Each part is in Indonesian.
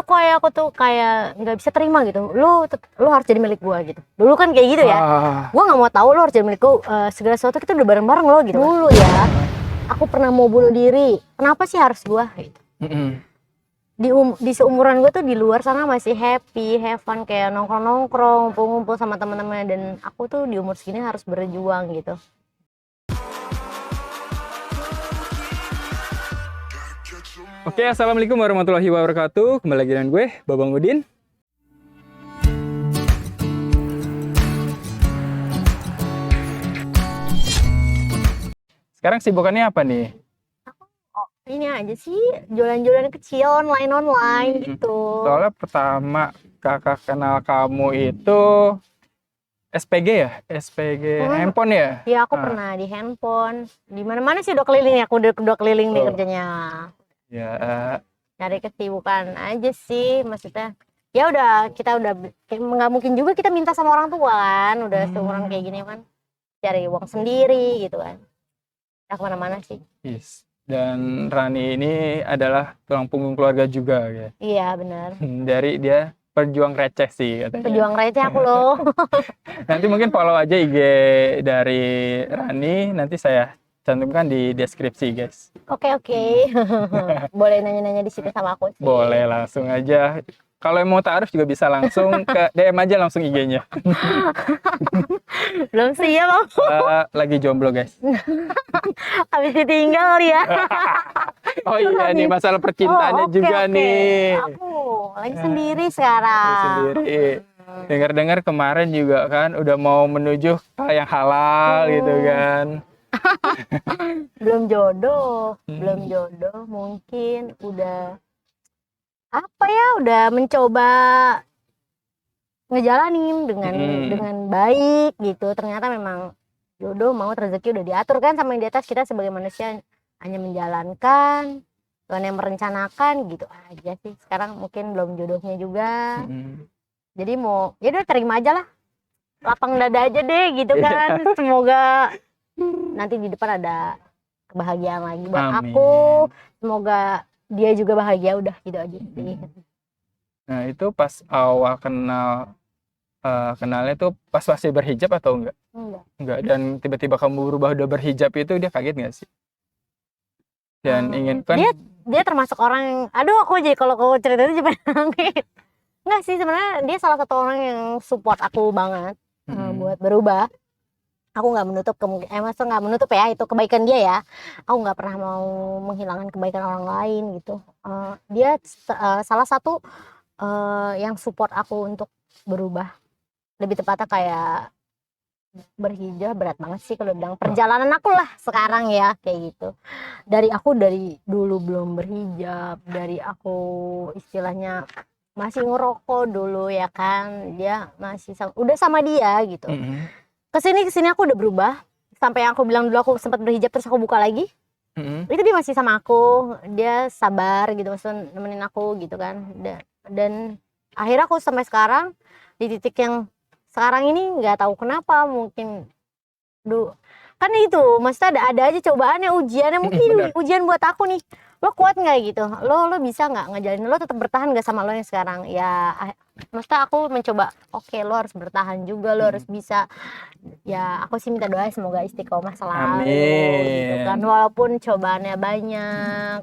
kayak aku tuh kayak nggak bisa terima gitu. Lu harus jadi milik gua gitu. Dulu kan kayak gitu ya. Gua nggak mau tahu lu harus jadi milik gua. Segala sesuatu kita udah bareng-bareng lo gitu. Dulu ya, aku pernah mau bunuh diri. Kenapa sih harus gua? Gitu. Di seumuran gue tuh di luar sana masih happy, have fun, kayak nongkrong-nongkrong, ngumpul-ngumpul sama teman-teman, dan aku tuh di umur segini harus berjuang gitu. Oke, assalamualaikum warahmatullahi wabarakatuh. Kembali lagi dengan gue, Babang Udin. Sekarang sibukannya apa nih? Ini aja sih, jualan-jualan kecil online gitu. Soalnya pertama kakak kenal kamu itu SPG ya? SPG handphone ya? Iya, aku pernah di handphone. Di mana-mana sih udah keliling ya, aku udah keliling nih kerjanya. Ya. Cari kesibukan aja sih, maksudnya. Ya udah, kita udah nggak mungkin juga kita minta sama orang tua kan, udah seumuran kayak gini kan. Cari uang sendiri gitu kan. Nah, kemana-mana sih. Yes. Dan Rani ini adalah tulang punggung keluarga juga ya? Iya, benar. Dari dia pejuang receh sih katanya. Pejuang receh aku loh. Nanti mungkin follow aja IG dari Rani, nanti saya cantumkan di deskripsi guys. Oke. Boleh nanya-nanya di situ sama aku sih. Boleh, langsung aja. Kalau mau taruh juga bisa langsung ke DM aja langsung IG-nya. Belum siap aku. Lagi jomblo guys. Habis ditinggal ya. Oh iya nih, masalah percintaannya juga nih. Aku lagi sendiri sekarang. Sendiri. Dengar-dengar kemarin juga kan udah mau menuju hal yang halal gitu kan. Belum jodoh, mungkin udah udah mencoba ngejalanin dengan baik gitu. Ternyata memang jodoh, maut, rezeki udah diatur kan sama yang di atas. Kita sebagai manusia hanya menjalankan, Tuhan yang merencanakan gitu aja sih. Sekarang mungkin belum jodohnya juga. Jadi ya udah terima aja lah. Lapang dada aja deh gitu kan. Semoga nanti di depan ada kebahagiaan lagi buat aku. Semoga dia juga bahagia, udah gitu aja sih. Nah, itu pas awal kenalnya tuh pas masih berhijab atau enggak? Enggak. Dan tiba-tiba kamu berubah udah berhijab itu dia kaget nggak sih? Dan ingin kan dia termasuk orang yang aku jadi kalau cerita itu jadi nangis. Enggak sih, sebenarnya dia salah satu orang yang support aku banget buat berubah. Aku nggak menutup maksudnya nggak menutup ya itu kebaikan dia ya. Aku nggak pernah mau menghilangkan kebaikan orang lain gitu. Dia salah satu yang support aku untuk berubah. Lebih tepatnya kayak berhijab berat banget sih kalau bilang perjalanan aku lah sekarang ya kayak gitu. Dari dulu belum berhijab, dari aku istilahnya masih ngerokok dulu ya kan, dia masih udah sama dia gitu. Kesini aku udah berubah, sampai yang aku bilang dulu aku sempat berhijab terus aku buka lagi. Itu dia masih sama aku, dia sabar gitu, maksudnya nemenin aku gitu kan. Dan akhirnya aku sampai sekarang di titik yang sekarang ini nggak tahu kenapa, mungkin kan itu maksudnya ada aja cobaannya, ujiannya, mungkin ujian buat aku nih. Lo kuat nggak gitu, lo bisa nggak ngejalanin, lo tetap bertahan nggak sama lo yang sekarang ya. Maksudnya aku mencoba, oke, lo harus bertahan juga, lo harus bisa ya. Aku sih minta doa semoga istiqomah selalu gitu kan, walaupun cobaannya banyak.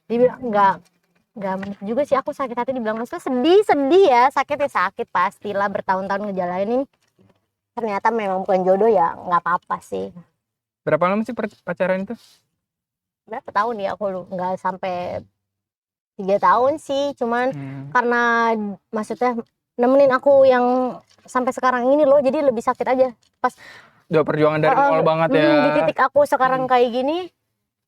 Dibilang nggak juga sih aku sakit hati, dibilang maksudnya sedih ya, sakit pastilah, bertahun-tahun ngejalanin. Ternyata memang bukan jodoh ya, nggak apa-apa sih. Berapa lama sih pacaran itu? Berapa tahun ya, aku nggak sampai 3 tahun sih, cuman karena maksudnya nemenin aku yang sampai sekarang ini loh, jadi lebih sakit aja pas udah perjuangan dari nol banget ya. Di titik aku sekarang kayak gini,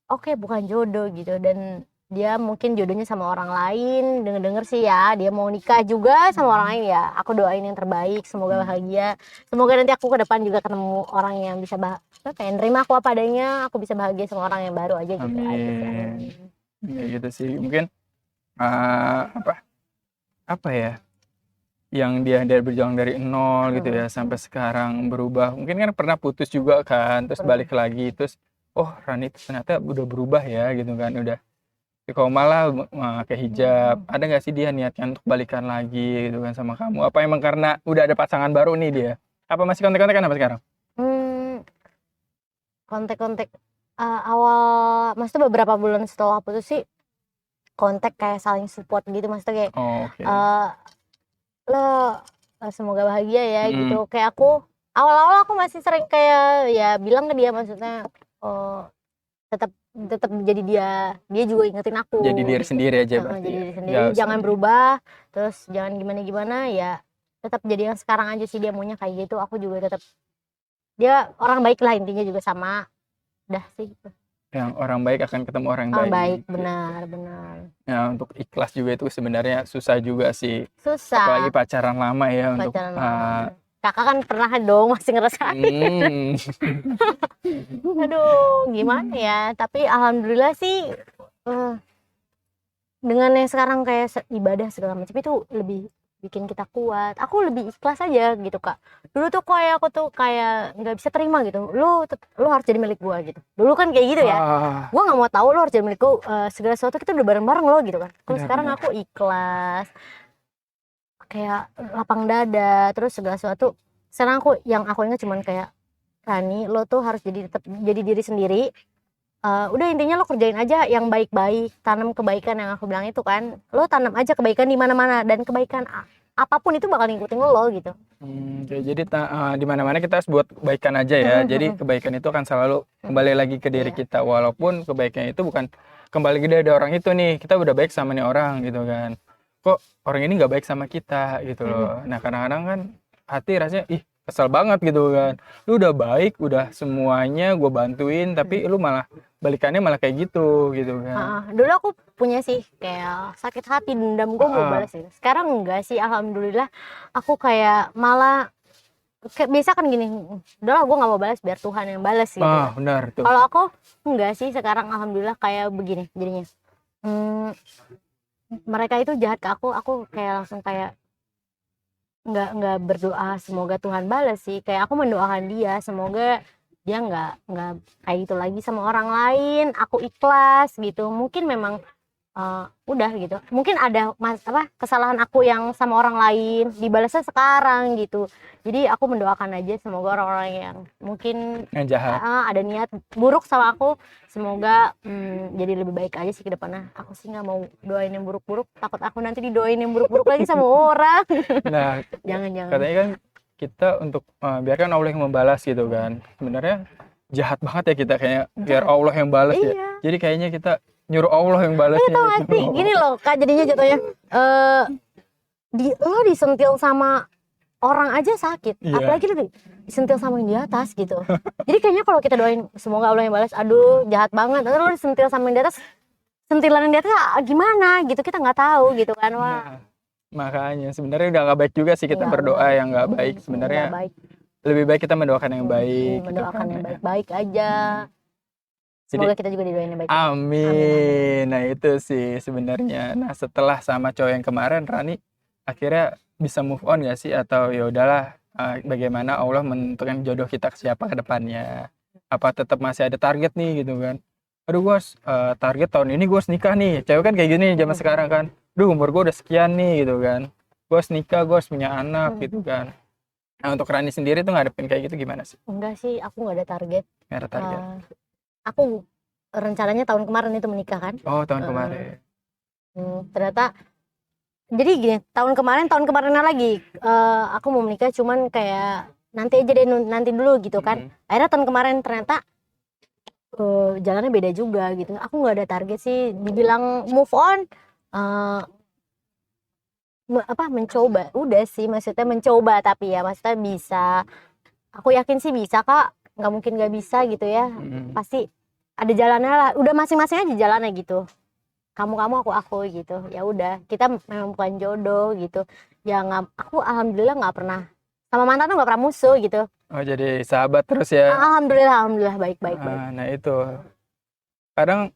oke, bukan jodoh gitu. Dan dia mungkin jodohnya sama orang lain, denger sih ya, dia mau nikah juga sama orang lain ya. Aku doain yang terbaik, semoga bahagia. Semoga nanti aku ke depan juga ketemu orang yang bisa kayak nerima aku apa adanya, aku bisa bahagia sama orang yang baru aja gitu. Amin. Ya gitu sih, mungkin apa ya, yang dia berjuang dari nol gitu ya sampai sekarang berubah. Mungkin kan pernah putus juga kan, terus balik lagi, terus oh Rani ternyata udah berubah ya gitu kan, udah Kok malah pakai hijab. Ada nggak sih dia niatnya untuk balikan lagi gitu kan sama kamu? Apa emang karena udah ada pasangan baru nih dia? Apa masih kontak-kontakan apa sekarang? Kontak-kontak awal, maksudnya beberapa bulan setelah putus sih kontak kayak saling support gitu, maksudnya kayak Oke. lo semoga bahagia ya gitu. Kayak aku awal-awal aku masih sering kayak ya bilang ke dia, maksudnya tetap jadi dia juga ingetin aku. Jadi diri sendiri aja jadi berarti. diri sendiri, jangan berubah, terus jangan gimana ya, tetap jadi yang sekarang aja sih, dia maunya kayak gitu. Aku juga tetap, dia orang baik lah intinya juga sama. Udah sih. Yang orang baik akan ketemu orang baik. Benar. Ya, untuk ikhlas juga itu sebenarnya susah juga sih. Susah. Apalagi pacaran lama ya. Pacaran lama. Kakak kan pernah dong masih ngerasain. Aduh, gimana ya? Tapi alhamdulillah sih dengan yang sekarang kayak ibadah segala macam itu lebih bikin kita kuat. Aku lebih ikhlas aja gitu, Kak. Dulu tuh kayak aku tuh kayak nggak bisa terima gitu. Lu harus jadi milik gua gitu. Dulu kan kayak gitu ya. Gua nggak mau tahu lu harus jadi milik gua. Segala sesuatu kita udah bareng-bareng lo gitu kan. Kalau sekarang aku ikhlas. Kayak lapang dada, terus segala sesuatu. Sekarang yang aku ingat cuman kayak, Rani, lo tuh harus tetap jadi diri sendiri. Udah intinya lo kerjain aja yang baik-baik, tanam kebaikan yang aku bilang itu kan. Lo tanam aja kebaikan di mana-mana, dan kebaikan apapun itu bakal ngikutin lo gitu. Jadi di mana-mana kita harus buat kebaikan aja ya. Jadi kebaikan itu akan selalu kembali lagi ke diri kita, walaupun kebaikan itu bukan kembali dari orang itu nih. Kita udah baik sama nih orang gitu kan. Kok orang ini nggak baik sama kita gitu loh. Nah kadang-kadang kan hati rasanya kesel banget gitu kan. Lu udah baik, udah semuanya gue bantuin, tapi lu malah balikannya malah kayak gitu kan. Dulu aku punya sih kayak sakit hati, dendam, gue mau balas gitu. Sekarang enggak sih, alhamdulillah. Aku kayak malah kayak biasa kan gini, udahlah gue nggak mau balas, biar Tuhan yang balas gitu. Benar tuh. Kalau aku enggak sih, sekarang alhamdulillah kayak begini jadinya. Mereka itu jahat ke aku kayak langsung kayak nggak berdoa semoga Tuhan balas sih, kayak aku mendoakan dia semoga dia nggak kayak gitu lagi sama orang lain. Aku ikhlas gitu. Mungkin memang udah gitu, mungkin ada kesalahan aku yang sama orang lain dibalasnya sekarang gitu. Jadi aku mendoakan aja semoga orang-orang yang mungkin yang jahat ada niat buruk sama aku, semoga jadi lebih baik aja sih ke depannya. Aku sih nggak mau doain yang buruk-buruk, takut aku nanti didoain yang buruk-buruk lagi sama orang. Nah jangan katanya kan kita untuk biarkan Allah yang membalas gitu kan. Sebenarnya jahat banget ya kita, kayak biar Allah yang balas ya. Jadi kayaknya kita nyuruh Allah yang balasnya. Itu gitu. Gini loh Kak, jadinya jatuhnya lo disentil sama orang aja sakit, apalagi lo disentil sama yang di atas gitu. Jadi kayaknya kalau kita doain semoga Allah yang balas, aduh jahat banget. Lalu lo disentil sama yang di atas, sentilan yang di atas gimana gitu, kita nggak tahu gitu kan. Wah. Makanya sebenarnya udah nggak baik juga sih kita berdoa yang nggak baik. Sebenarnya lebih baik kita mendoakan yang baik. Mendoakan yang baik-baik aja. Semoga kita juga didoain yang baik. Amin. Nah itu sih sebenarnya. Nah setelah sama cowok yang kemarin, Rani akhirnya bisa move on gak sih? Atau ya udahlah, bagaimana Allah menentukan jodoh kita ke siapa ke depannya? Apa tetap masih ada target nih gitu kan? Aduh gue target tahun ini gue harus nikah nih. Cewek kan kayak gini zaman sekarang kan. Duh umur gue udah sekian nih gitu kan. Gue harus nikah, gue harus punya anak gitu kan. Nah untuk Rani sendiri tuh ngadepin kayak gitu gimana sih? Enggak sih, aku gak ada target. Gak ada target. Aku rencananya tahun kemarin itu menikah kan. Oh tahun kemarin. Ternyata jadi gini, tahun kemarinnya lagi aku mau menikah, cuman kayak nanti aja deh, nanti dulu gitu kan. Akhirnya tahun kemarin ternyata jalannya beda juga gitu. Aku nggak ada target sih, dibilang move on mencoba, udah sih, maksudnya mencoba, tapi ya maksudnya bisa, aku yakin sih bisa Kak, nggak mungkin nggak bisa gitu ya. Pasti ada jalannya lah, udah masing-masing aja jalannya gitu. Kamu aku gitu. Ya udah, kita memang bukan jodoh gitu ya. Aku alhamdulillah nggak pernah sama mantan tuh, nggak pernah musuh gitu. Oh jadi sahabat terus ya. Alhamdulillah baik. Nah itu kadang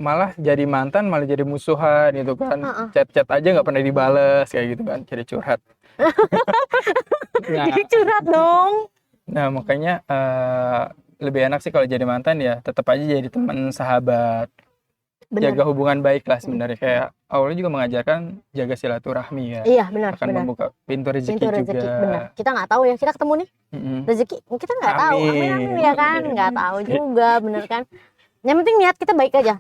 malah jadi mantan malah jadi musuhan gitu kan. Chat aja nggak pernah dibales kayak gitu kan, jadi curhat. Jadi curhat dong. Nah makanya lebih enak sih kalau jadi mantan ya tetap aja jadi teman, sahabat. Benar. jaga hubungan baik lah sebenarnya. Kayak Allah juga mengajarkan jaga silaturahmi ya. Iya benar Akan benar. membuka pintu rezeki Pintu rezeki juga. benar. Kita nggak tahu ya, kita ketemu nih Mm-mm. rezeki kita nggak tahu. Amin amin ya kan, Amin. nggak tahu juga bener kan. Yang penting niat kita baik aja.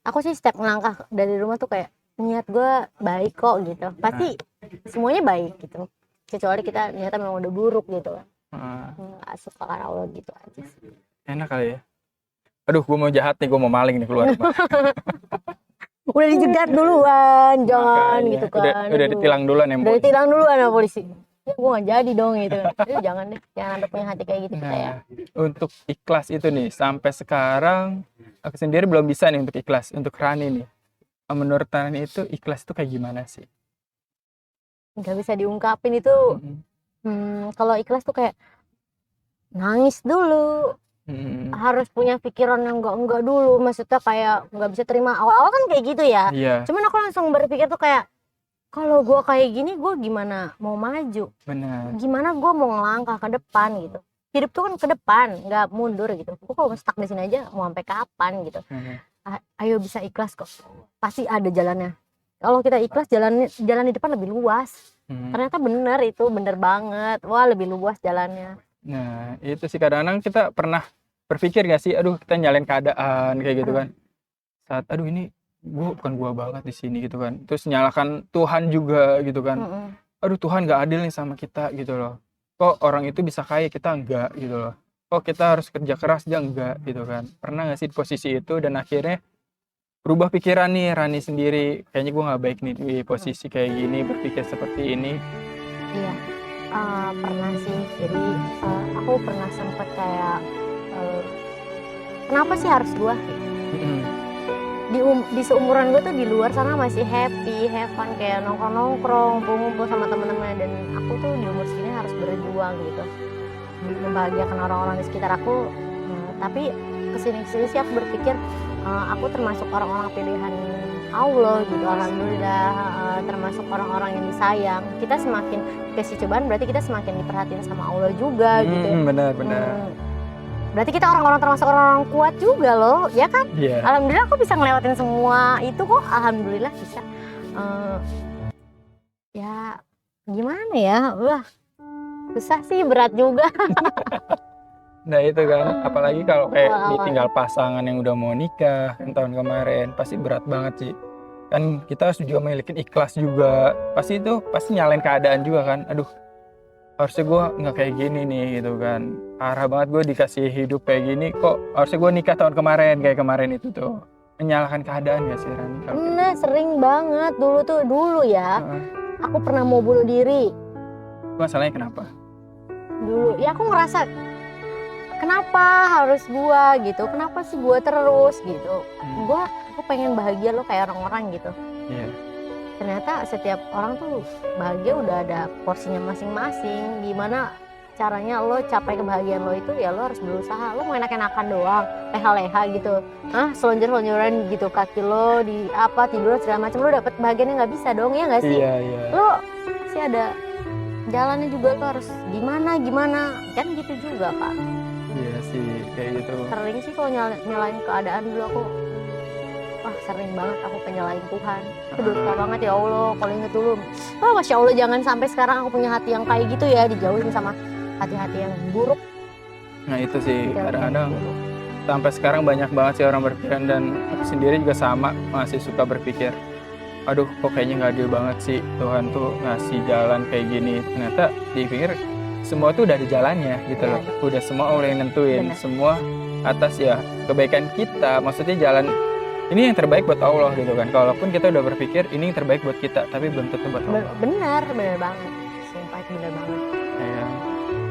Aku sih setiap melangkah dari rumah tuh kayak niat gue baik kok gitu. Pasti semuanya baik gitu. Kecuali kita niatnya memang udah buruk gitu. Ah, Nggak suka karena Allah gitu aja sih. enak kali ya. Aduh, gue mau jahat nih, gue mau maling nih keluar rumah. Udah dijegat duluan, jangan Makanya, gitu udah kan. udah Aduh. ditilang duluan ya, Udah Mbak. ditilang duluan sama polisi. Ya, gue gak jadi dong gitu. Aduh, jangan deh, jangan ada punya hati kayak gitu kita ya. Nah, untuk ikhlas itu nih, sampai sekarang aku sendiri belum bisa nih untuk ikhlas. Untuk Rani nih, menurut Rani itu ikhlas itu kayak gimana sih? Gak bisa diungkapin itu. Kalau ikhlas tuh kayak nangis dulu, harus punya pikiran yang enggak dulu, maksudnya kayak nggak bisa terima. Awal-awal kan kayak gitu ya. Iya, Cuman aku langsung berpikir tuh kayak kalau gue kayak gini gue gimana mau maju, benar. gimana gue mau ngelangkah ke depan gitu. Hidup tuh kan ke depan, nggak mundur gitu. Gue kalau stuck di sini aja mau sampai kapan gitu. Ayo bisa ikhlas kok, pasti ada jalannya. Kalau kita ikhlas, jalan di depan lebih luas. Ternyata bener itu, bener banget. Wah, lebih luas jalannya. Nah, itu sih kadang-kadang kita pernah berpikir gak sih, aduh kita nyalain keadaan kayak gitu kan. Saat aduh ini bukan gua banget di sini gitu kan. Terus nyalakan Tuhan juga gitu kan. Aduh Tuhan gak adil nih sama kita gitu loh. Kok orang itu bisa kaya kita enggak gitu loh. Kok kita harus kerja keras dia enggak gitu kan. Pernah gak sih di posisi itu dan akhirnya berubah pikiran nih Rani sendiri. Kayaknya gua gak baik nih di posisi kayak gini, berpikir seperti ini. Iya, pernah sih. Jadi aku pernah sempet kayak kenapa sih harus gua? Di seumuran gue tuh di luar sana masih happy, have fun, kayak nongkrong-nongkrong, ngumpul-ngumpul sama temen-temen, dan aku tuh di umur segini harus berjuang gitu, membahagiakan orang-orang di sekitar aku. Tapi kesini sih aku berpikir aku termasuk orang-orang pilihan Allah gitu, alhamdulillah, termasuk orang-orang yang disayang. Kita semakin kasih cobaan berarti kita semakin diperhatiin sama Allah juga gitu. Benar. Berarti kita orang-orang termasuk orang-orang kuat juga loh, ya kan? Iya. Alhamdulillah aku bisa ngelewatin semua itu kok, alhamdulillah bisa. Ya gimana ya, wah susah sih, berat juga. Nah itu kan, apalagi kalau kayak Awal-awal. ditinggal pasangan yang udah mau nikah kan tahun kemarin, pasti berat banget sih. Kan kita harus juga memiliki ikhlas juga, pasti nyalain keadaan juga kan. Aduh, harusnya gue nggak kayak gini nih gitu kan. Parah banget gue dikasih hidup kayak gini, kok harusnya gue nikah tahun kemarin kayak kemarin itu tuh. Menyalahkan keadaan gak sih Rani? Nah sering banget dulu ya. Aku pernah mau bunuh diri. Masalahnya kenapa? Dulu ya aku ngerasa kenapa harus gua gitu, kenapa sih gua terus gitu. Aku pengen bahagia lo kayak orang-orang gitu. Iya. Ternyata setiap orang tuh bahagia udah ada porsinya masing-masing. Gimana caranya lo capai kebahagiaan lo itu, ya lo harus berusaha. Lo mau enak-enakan doang, leha-leha gitu, selonjor-selonjoran gitu, kaki lo di tidur segala macam, lo dapet bahagiannya nggak bisa dong, ya nggak sih? Iya. Lo sih ada jalannya juga, lo harus gimana kan gitu juga Pak. Iya sih kayak gitu. Sering sih kalau nyalain keadaan dulu aku, wah sering banget aku penyalahin Tuhan. Aku dosa banget ya Allah, kalau inget dulu, Masya Allah jangan sampai sekarang aku punya hati yang kayak gitu ya, dijauhin sama hati-hati yang buruk. Nah itu sih kadang-kadang sampai sekarang banyak banget sih orang berpikiran, dan aku sendiri juga sama, masih suka berpikir, aduh kok kayaknya nggak adil banget sih Tuhan tuh ngasih jalan kayak gini. Ternyata dipikir semua tuh udah di jalannya gitu loh, udah semua Allah yang nentuin. Bener. Semua atas ya kebaikan kita, maksudnya jalan ini yang terbaik buat Allah gitu kan. Kalaupun kita udah berpikir ini yang terbaik buat kita, tapi belum tentu buat Allah. Benar banget, sumpah benar banget ya.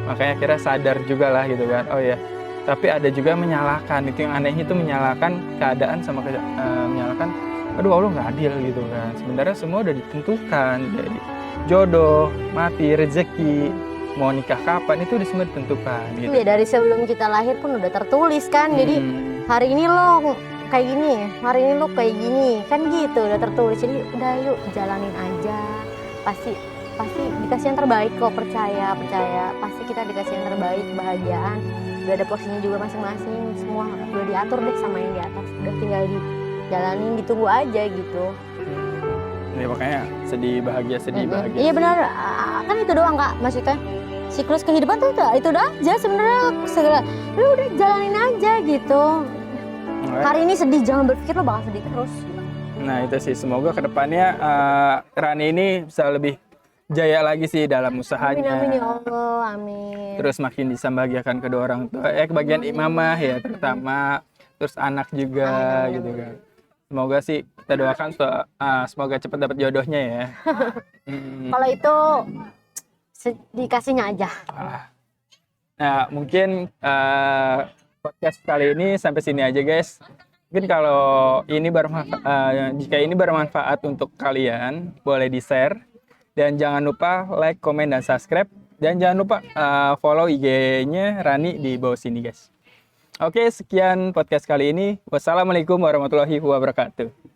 Makanya akhirnya sadar juga lah gitu kan, oh ya tapi ada juga menyalahkan. Itu yang anehnya, itu menyalahkan keadaan sama menyalahkan aduh Allah nggak adil gitu kan. Sebenarnya semua udah ditentukan, jadi jodoh, mati, rezeki, mau nikah kapan itu udah semua ditentukan gitu. Ya dari sebelum kita lahir pun udah tertulis kan. Jadi hari ini lo kayak gini, hari ini lo kayak gini kan gitu, udah tertulis. Jadi udah yuk jalanin aja, pasti dikasih yang terbaik kok, percaya pasti kita dikasih yang terbaik, kebahagiaan udah ada porsinya juga masing-masing, semua udah diatur deh sama yang di atas, udah tinggal jalanin, ditunggu aja gitu. Ya makanya sedih bahagia bahagia. Iya benar, kan itu doang Kak, maksudnya siklus kehidupan tuh itu udah aja sebenarnya, segala lu udah jalanin aja gitu. Hari ini sedih, jangan berpikir lo bakal sedih terus. Nah itu sih, semoga kedepannya Rani ini bisa lebih jaya lagi sih dalam usahanya. Amin ya Allah, amin. Terus makin bisa membahagiakan kedua orang tua, kebagian imamah ya terutama, terus anak juga gitu kan. Semoga sih kita doakan semoga cepat dapat jodohnya ya. Kalau itu dikasihnya aja. Nah mungkin podcast kali ini sampai sini aja guys. Mungkin kalau ini jika ini bermanfaat untuk kalian, boleh di-share. Dan jangan lupa like, komen, dan subscribe. Dan jangan lupa follow IG-nya Rani di bawah sini guys. Oke, sekian podcast kali ini. Wassalamualaikum warahmatullahi wabarakatuh.